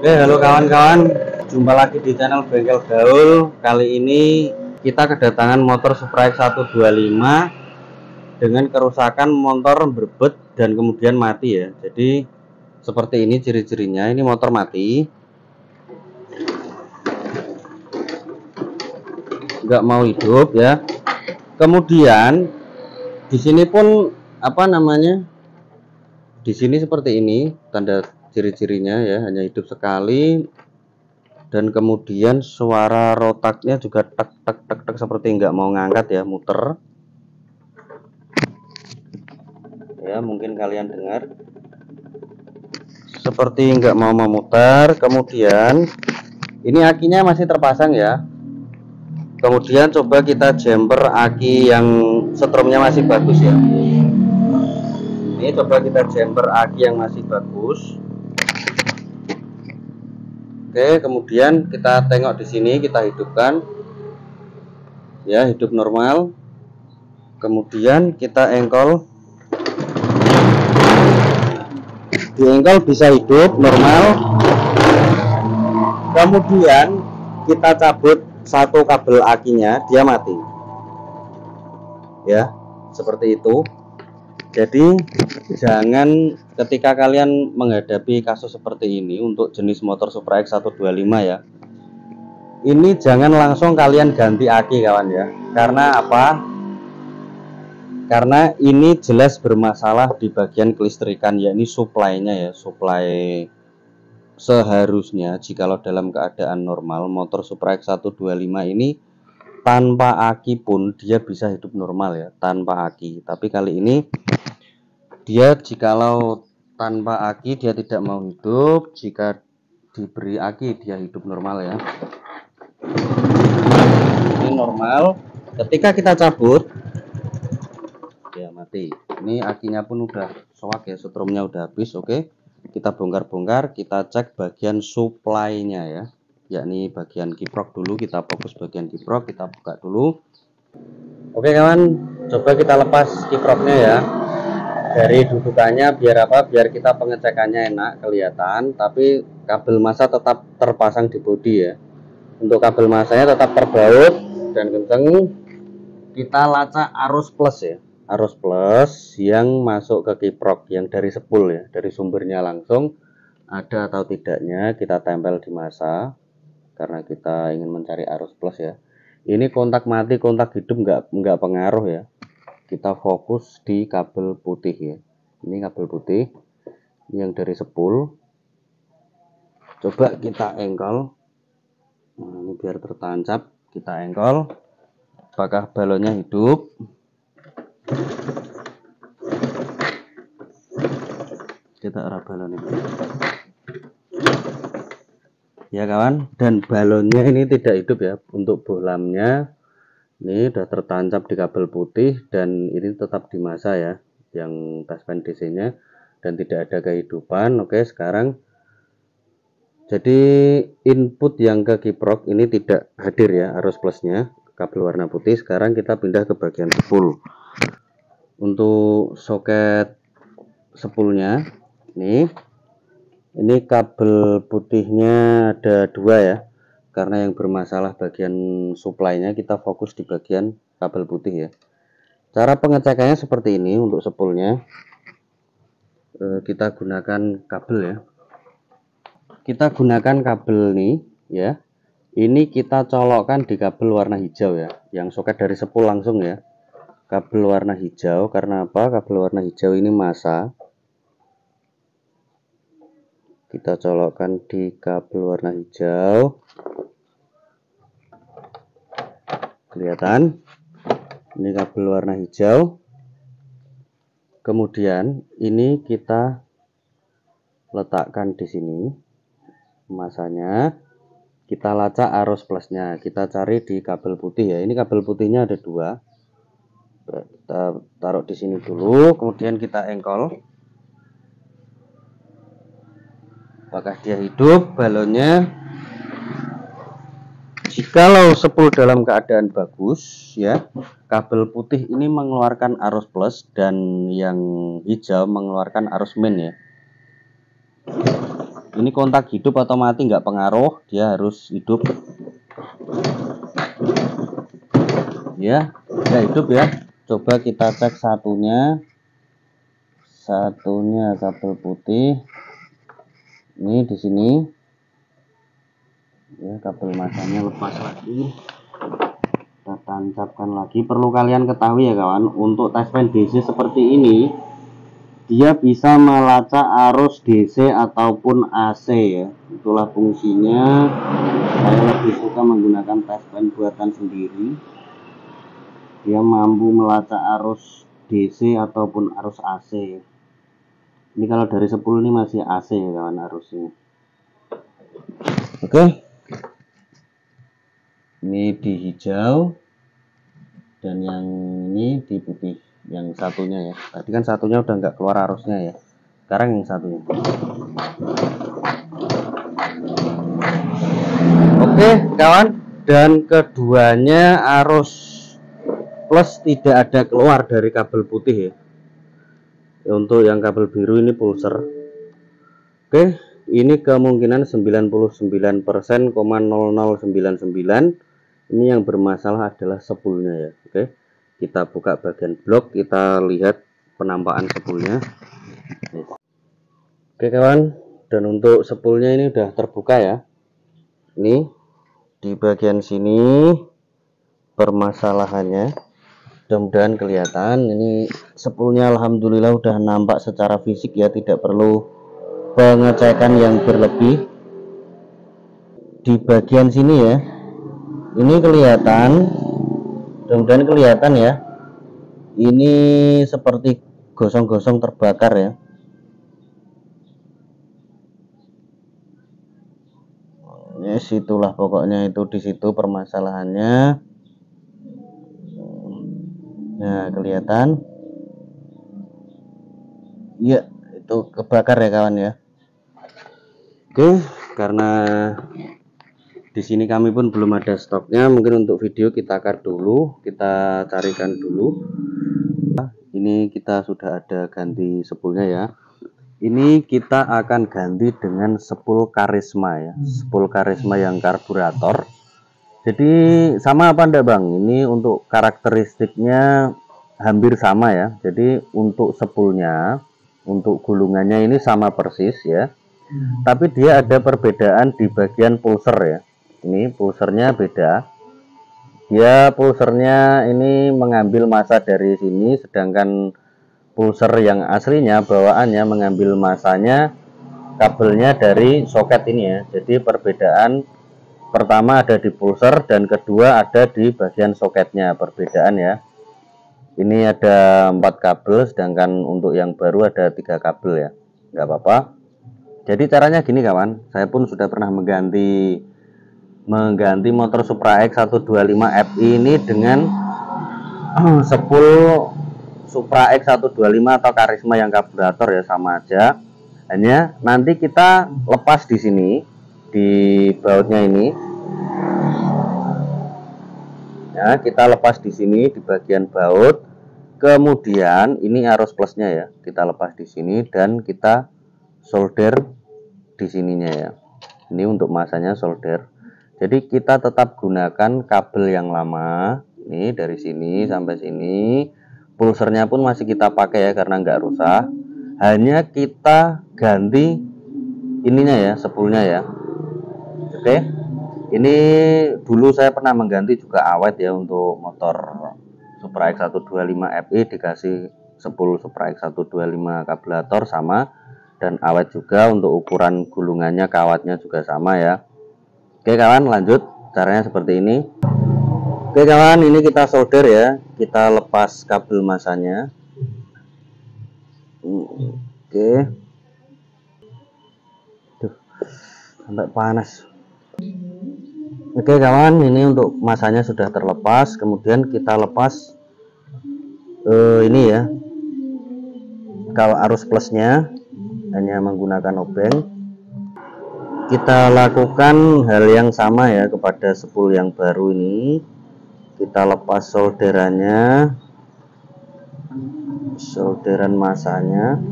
Oke, halo kawan-kawan, jumpa lagi di channel Bengkel Gaul. Kali ini kita kedatangan motor Supra X 125 dengan kerusakan motor berbet dan kemudian mati ya. Jadi seperti ini ciri-cirinya. Ini motor mati, nggak mau hidup ya. Kemudian di sini pun di sini seperti ini tanda ciri-cirinya ya, hanya hidup sekali. Dan kemudian suara rotaknya juga tek tek tek tek seperti nggak mau ngangkat ya, muter ya, mungkin kalian dengar seperti nggak mau memutar. Kemudian ini akinya masih terpasang ya. Kemudian coba kita jumper aki yang setrumnya masih bagus ya. Ini coba kita jumper aki yang masih bagus. Oke, kemudian kita tengok di sini, kita hidupkan ya, hidup normal. Kemudian kita engkol, di engkol bisa hidup normal. Kemudian kita cabut satu kabel akinya, dia mati ya, seperti itu. Jadi jangan, ketika kalian menghadapi kasus seperti ini untuk jenis motor Supra X 125 ya, ini jangan langsung kalian ganti aki kawan ya. Karena apa? Karena ini jelas bermasalah di bagian kelistrikan, yakni supply-nya ya. Supply seharusnya jikalau dalam keadaan normal motor Supra X 125 ini tanpa aki pun dia bisa hidup normal ya, tanpa aki. Tapi kali ini dia jikalau tanpa aki dia tidak mau hidup, jika diberi aki dia hidup normal ya. Ini normal. Ketika kita cabut ya mati. Ini akinya pun udah soak ya, setrumnya udah habis. Oke, kita bongkar-bongkar, kita cek bagian supply-nya ya, yakni bagian kiprok dulu. Kita fokus bagian kiprok, kita buka dulu. Oke kawan, coba kita lepas kiproknya ya dari dudukannya, biar apa? Biar kita pengecekannya enak kelihatan. Tapi kabel massa tetap terpasang di bodi ya. Untuk kabel massanya tetap terbaut dan kenceng. Kita lacak arus plus ya, arus plus yang masuk ke kiprok, yang dari sepul ya, dari sumbernya langsung ada atau tidaknya kita tempel di massa, karena kita ingin mencari arus plus ya. Ini kontak mati kontak hidup nggak pengaruh ya, kita fokus di kabel putih ya. Ini kabel putih yang dari sepul, coba kita engkol. Nah, ini biar tertancap, kita engkol. Apakah balonnya hidup? Kita arah balon ini ya kawan, dan balonnya ini tidak hidup ya. Untuk bohlamnya ini sudah tertancap di kabel putih dan ini tetap di massa ya, yang taspen DC nya, dan tidak ada kehidupan. Oke, sekarang jadi input yang ke kiprok ini tidak hadir ya, arus plusnya, kabel warna putih. Sekarang kita pindah ke bagian sepul. Untuk soket sepulnya ini kabel putihnya ada dua ya, karena yang bermasalah bagian supply-nya. Kita fokus di bagian kabel putih ya. Cara pengecekannya seperti ini. Untuk sepulnya kita gunakan kabel ya, kita gunakan kabel nih ya. Ini kita colokkan di kabel warna hijau ya, yang soket dari sepul langsung ya, kabel warna hijau. Karena apa? Kabel warna hijau ini massa. Kita colokkan di kabel warna hijau, kelihatan ini kabel warna hijau. Kemudian ini kita letakkan di sini massanya, kita lacak arus plusnya, kita cari di kabel putih ya. Ini kabel putihnya ada dua, kita taruh di sini dulu, kemudian kita engkol. Apakah dia hidup balonnya? Jikalau sepul dalam keadaan bagus ya, kabel putih ini mengeluarkan arus plus dan yang hijau mengeluarkan arus min ya. Ini kontak hidup atau mati nggak pengaruh, dia harus hidup. Ya, udah hidup ya. Coba kita cek satunya kabel putih. Ini di sini. Ya, kabel masanya lepas lagi. Kita tancapkan lagi. Perlu kalian ketahui ya kawan, untuk touchpen DC seperti ini, dia bisa melacak arus DC ataupun AC ya. Itulah fungsinya. Saya lebih suka menggunakan touchpen buatan sendiri. Dia mampu melacak arus DC ataupun arus AC. Ini kalau dari 10 ini masih AC ya kawan arusnya. Oke. Ini di hijau dan yang ini di putih, yang satunya ya. Tadi kan satunya udah nggak keluar arusnya ya. Sekarang yang satunya. Oke kawan, dan keduanya arus plus tidak ada keluar dari kabel putih ya. Untuk yang kabel biru ini pulser. Oke, ini kemungkinan 99%,0099. Ini yang bermasalah adalah spoolnya ya. Oke, kita buka bagian blok, kita lihat penampakan spoolnya. Oke kawan, dan untuk spoolnya ini udah terbuka ya. Ini di bagian sini permasalahannya. Mudah-mudahan kelihatan. Ini spoolnya alhamdulillah udah nampak secara fisik ya, tidak perlu pengecekan yang berlebih. Di bagian sini ya, ini kelihatan, mudah-mudahan kelihatan ya, ini seperti gosong-gosong terbakar ya. Yes, itulah pokoknya, itu di situ permasalahannya. Nah, kelihatan. Iya, itu kebakar ya kawan ya. Oke, karena di sini kami pun belum ada stoknya, mungkin untuk video kita cut dulu, kita carikan dulu. Ini kita sudah ada ganti spoolnya ya. Ini kita akan ganti dengan spool karisma ya, spool karisma yang karburator. Jadi sama apa enggak bang? Ini untuk karakteristiknya hampir sama ya. Jadi untuk spoolnya, untuk gulungannya ini sama persis ya. Tapi dia ada perbedaan di bagian pulser ya. Ini pulsernya beda. Dia pulsernya ini mengambil massa dari sini, sedangkan pulser yang aslinya bawaannya mengambil masanya kabelnya dari soket ini ya. Jadi perbedaan pertama ada di pulser dan kedua ada di bagian soketnya, perbedaan ya. Ini ada 4 kabel, sedangkan untuk yang baru ada 3 kabel ya. Nggak apa-apa. Jadi caranya gini kawan, saya pun sudah pernah mengganti motor Supra X 125 Fi ini dengan spool Supra X 125 atau karisma yang karburator ya, sama aja. Hanya nanti kita lepas di sini, di bautnya ini ya, kita lepas di sini di bagian baut. Kemudian ini arus plusnya ya, kita lepas di sini dan kita solder di sininya ya. Ini untuk masanya solder. Jadi kita tetap gunakan kabel yang lama. Ini dari sini sampai sini. Pulsernya pun masih kita pakai ya, karena nggak rusak. Hanya kita ganti ininya ya, spoolnya ya. Oke, ini dulu saya pernah mengganti juga awet ya, untuk motor Supra X 125 Fi dikasih spool Supra X 125 karburator sama, dan awet juga untuk ukuran gulungannya, kawatnya juga sama ya. Oke kawan, lanjut caranya seperti ini. Oke kawan, ini kita solder ya, kita lepas kabel masanya. Oke, tuh sampai panas. Oke kawan, ini untuk masanya sudah terlepas. Kemudian kita lepas ini ya, kalau arus plusnya hanya menggunakan obeng. Kita lakukan hal yang sama ya kepada spool yang baru ini. Kita lepas solderannya, solderan masanya.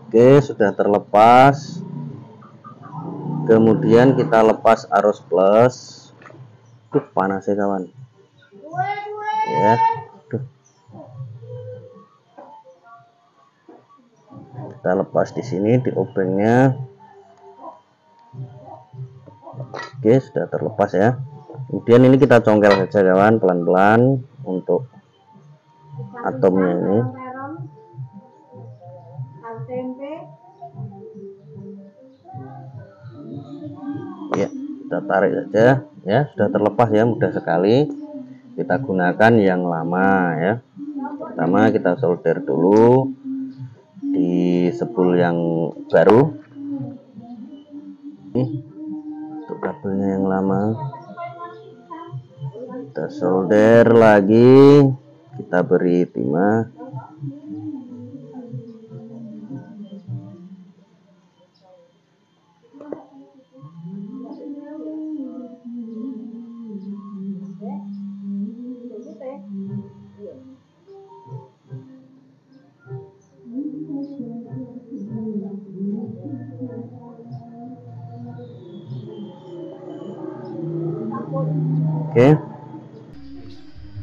Oke, sudah terlepas. Kemudian kita lepas arus plus. Panas ya kawan ya. Kita lepas di sini di obengnya. Oke, sudah terlepas ya. Kemudian ini kita congkel saja kawan, pelan-pelan untuk atomnya ini. Ya, kita tarik saja ya, sudah terlepas ya, mudah sekali. Kita gunakan yang lama ya. Pertama kita solder dulu di spool yang baru. Ini untuk kabelnya yang lama. Kita solder lagi, kita beri timah.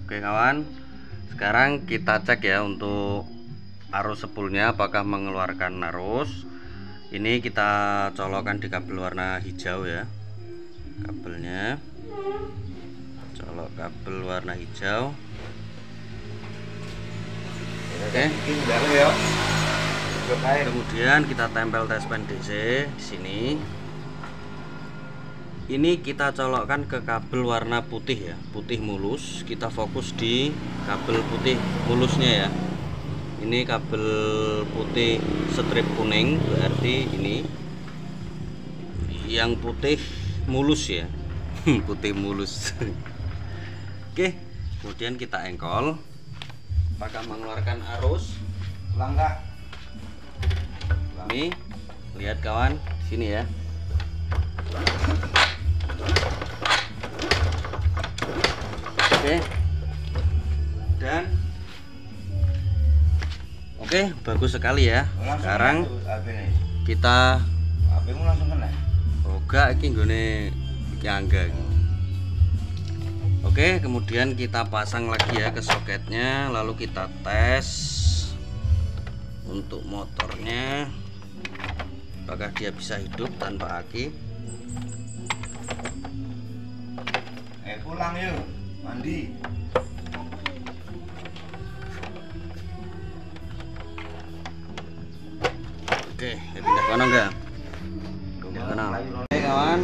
Oke kawan, sekarang kita cek ya untuk arus spoolnya apakah mengeluarkan arus. Ini kita colokkan di kabel warna hijau ya, kabelnya colok kabel warna hijau. Oke, kemudian kita tempel tespen DC di sini. Ini kita colokkan ke kabel warna putih ya, putih mulus. Kita fokus di kabel putih mulusnya ya. Ini kabel putih strip kuning, berarti ini yang putih mulus ya. Putih mulus. Oke, kemudian kita engkol. Apakah mengeluarkan arus? Enggak. Ini lihat kawan, sini ya. Oke, dan oke, bagus sekali ya. Sekarang kita langsung kena. Oga iki nggone nyangga. Oke, kemudian kita pasang lagi ya ke soketnya, lalu kita tes untuk motornya apakah dia bisa hidup tanpa aki. Pulang yuk, mandi. Oke, pindah kono enggak? Pindah kono. Oke kawan,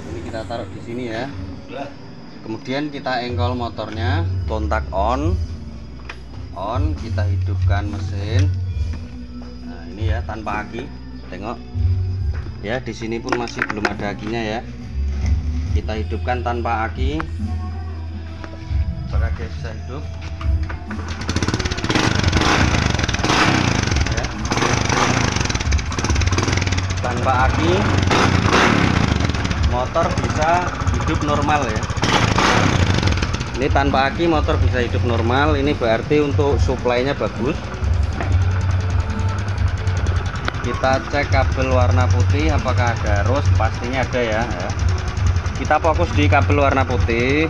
ini kita taruh di sini ya. Kemudian kita engkol motornya, kontak on, kita hidupkan mesin. Nah ini ya tanpa aki, tengok. Ya di sini pun masih belum ada akinya ya. Kita hidupkan tanpa aki, apakah dia bisa hidup ya. Tanpa aki motor bisa hidup normal ya. Ini tanpa aki motor bisa hidup normal. Ini berarti untuk suplainya bagus. Kita cek kabel warna putih apakah ada arus, pastinya ada ya. Kita fokus di kabel warna putih.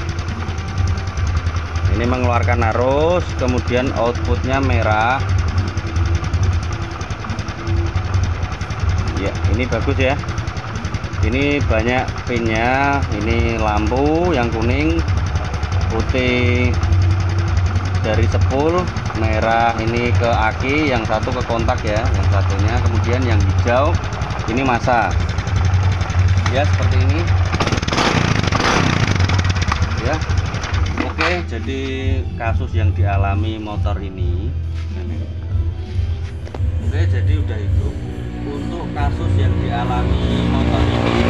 Ini mengeluarkan arus, kemudian outputnya merah. Ya, ini bagus ya. Ini banyak pinnya. Ini lampu yang kuning, putih dari spool, merah ini ke aki, yang satu ke kontak ya, yang satunya. Kemudian yang hijau ini massa. Ya, seperti ini. Ya, oke, jadi kasus yang dialami motor ini, oke, jadi udah hidup. Untuk kasus yang dialami motor ini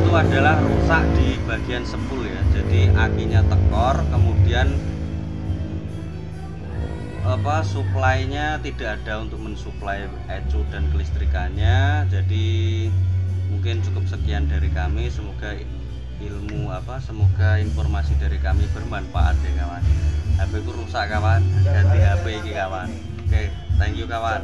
itu adalah rusak di bagian spool ya, jadi akinya tekor, kemudian suplainya tidak ada untuk mensuplai ECU dan kelistrikannya. Jadi mungkin cukup sekian dari kami, semoga semoga informasi dari kami bermanfaat ya kawan. HP ku rusak kawan, ganti HP ini kawan. Oke, thank you kawan.